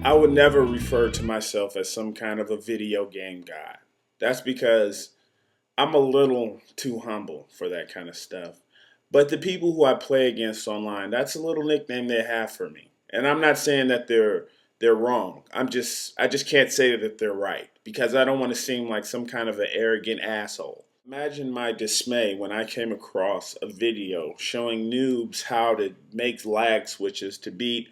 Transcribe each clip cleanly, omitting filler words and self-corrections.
I would never refer to myself as some kind of a video game guy. That's because I'm a little too humble for that kind of stuff. But the people who I play against online, that's a little nickname they have for me. And I'm not saying that they're wrong. I just can't say that they're right because I don't want to seem like some kind of an arrogant asshole. Imagine my dismay when I came across a video showing noobs how to make lag switches to beat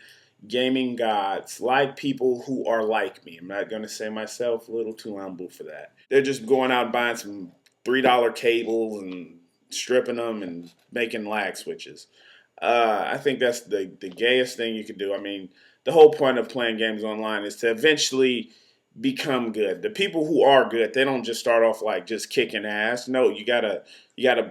gaming gods like people who are like me. I'm not going to say myself, a little too humble for that. They're just going out and buying some $3 cables and stripping them and making lag switches. I think that's the gayest thing you could do. I mean, the whole point of playing games online is to eventually become good. The people who are good, they don't just start off like just kicking ass. No, you gotta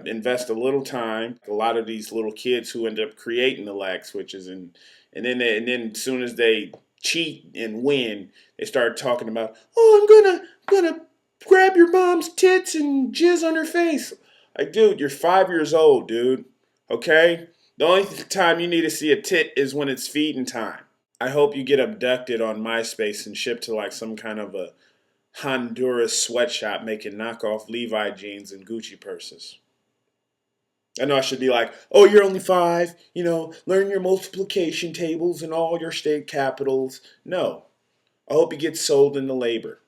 invest a little time. A lot of these little kids who end up creating the lag switches and then as soon as they cheat and win, they start talking about, oh, I'm gonna grab your mom's tits and jizz on her face. Like, dude, you're 5 years old, dude. Okay? The only time you need to see a tit is when it's feeding time. I hope you get abducted on MySpace and shipped to like some kind of a Honduras sweatshop making knockoff Levi jeans and Gucci purses. I know I should be like, oh, you're only five, learn your multiplication tables and all your state capitals. No. I hope you get sold into labor.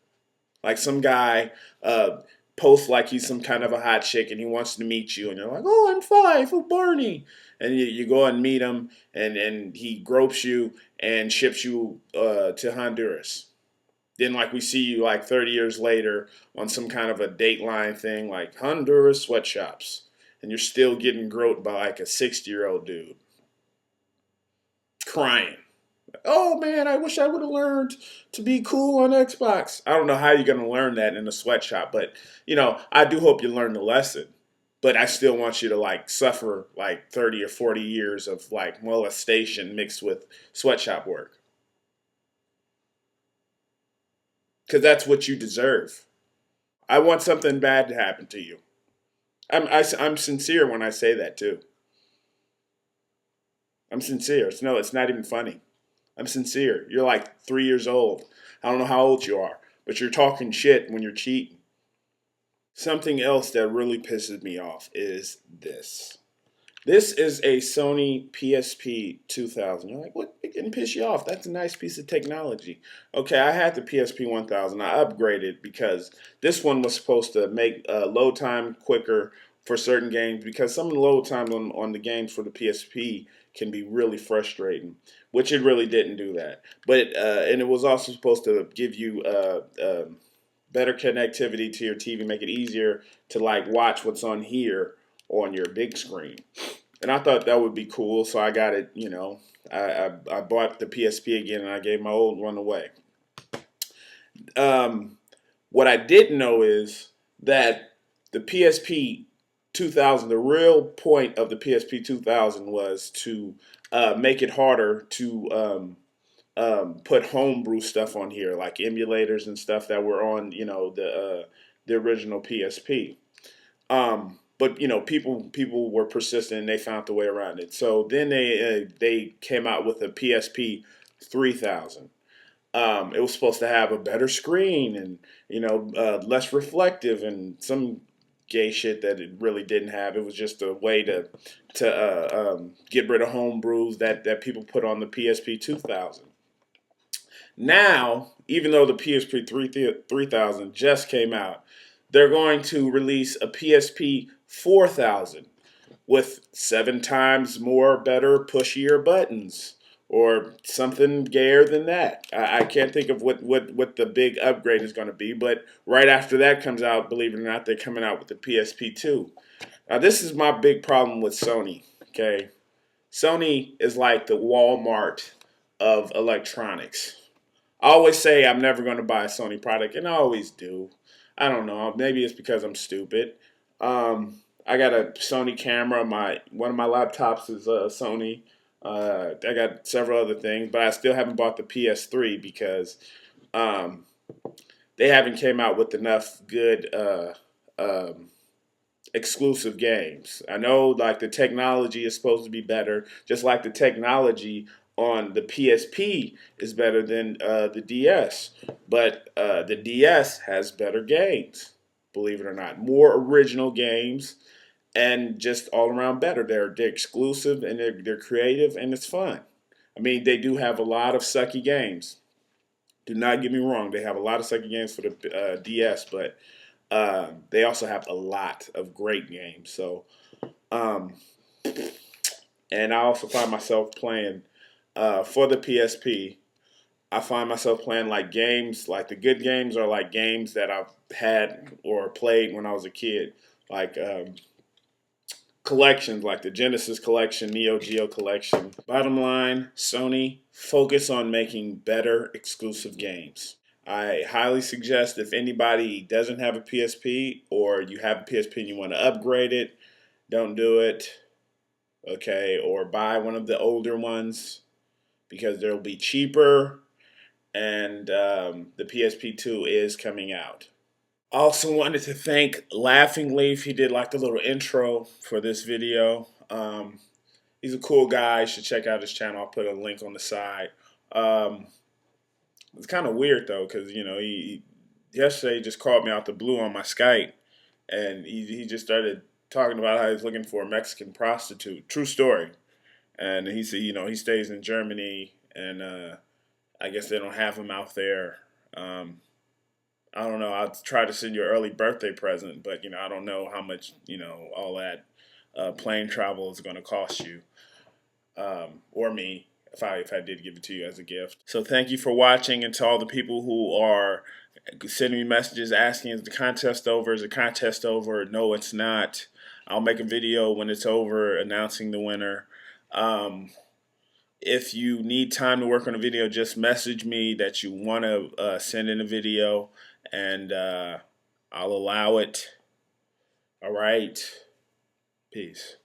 Like some guy uh, posts like he's some kind of a hot chick and he wants to meet you, and you're like, oh, I'm five, oh, Barney. And you go and meet him, and he gropes you and ships you to Honduras. Then, like, we see you like 30 years later on some kind of a Dateline thing, like Honduras sweatshops, and you're still getting groped by like a 60-year-old dude crying. Oh man, I wish I would have learned to be cool on Xbox. I don't know how you're going to learn that in a sweatshop, but I do hope you learn the lesson. But I still want you to like suffer like 30 or 40 years of like molestation mixed with sweatshop work because that's what you deserve. I want something bad to happen to you. I'm sincere when I say that too. I'm sincere. It's not even funny. I'm sincere. You're like 3 years old. I don't know how old you are, but you're talking shit when you're cheating. Something else that really pisses me off is this. This is a Sony PSP 2000. You're like, what? It can piss you off. That's a nice piece of technology. Okay, I had the PSP 1000. I upgraded because this one was supposed to make load time quicker for certain games because some of the load times on the games for the PSP can be really frustrating, which it really didn't do that. But and it was also supposed to give you better connectivity to your TV, make it easier to like watch what's on here on your big screen. And I thought that would be cool, so I got it. I bought the PSP again, and I gave my old one away. Um, what I didn't know is that the PSP 2000, the real point of the PSP 2000 was to make it harder to put homebrew stuff on here, like emulators and stuff that were on, the original PSP. But people were persistent and they found the way around it. So then they came out with a PSP 3000. It was supposed to have a better screen and less reflective and some gay shit that it really didn't have. It was just a way to get rid of home brews that people put on the PSP 2000. Now, even though the PSP 3000 just came out, they're going to release a PSP 4000 with 7 times more better, pushier buttons or something gayer than that. I can't think of what the big upgrade is going to be, but right after that comes out, believe it or not, they're coming out with the PSP 2. Now, this is my big problem with Sony, okay? Sony is like the Walmart of electronics. I always say I'm never going to buy a Sony product, and I always do. I don't know. Maybe it's because I'm stupid. I got a Sony camera. My one of my laptops is a Sony. I got several other things, but I still haven't bought the PS3 because um, they haven't came out with enough good exclusive games. I know like the technology is supposed to be better, just like the technology on the PSP is better than the DS, but the DS has better games. Believe it or not, more original games and just all around better. They're exclusive and they're creative and it's fun. I mean, they do have a lot of sucky games. Do not get me wrong; they have a lot of sucky games for the DS, but they also have a lot of great games. So, um, and I also find myself playing for the PSP. I find myself playing like games, like the good games are like games that I've had or played when I was a kid, like collections like the Genesis collection, Neo Geo collection. Bottom line, Sony, focus on making better exclusive games. I highly suggest if anybody doesn't have a PSP or you have a PSP and you want to upgrade it, don't do it. Okay, or buy one of the older ones because they'll be cheaper and the PSP2 is coming out. Also wanted to thank Laughing Leaf. He did like the little intro for this video. He's a cool guy. You should check out his channel. I'll put a link on the side. Um, it's kind of weird though, because he yesterday just called me out the blue on my Skype, and he just started talking about how he's looking for a Mexican prostitute. True story. And he said, he stays in Germany, and I guess they don't have him out there. I don't know. I'll try to send you an early birthday present, but I don't know how much all that plane travel is going to cost you, or me if I did give it to you as a gift. So thank you for watching, and to all the people who are sending me messages asking, is the contest over? Is the contest over? No, it's not. I'll make a video when it's over announcing the winner. If you need time to work on a video, just message me that you want to send in a video, and I'll allow it. All right. Peace.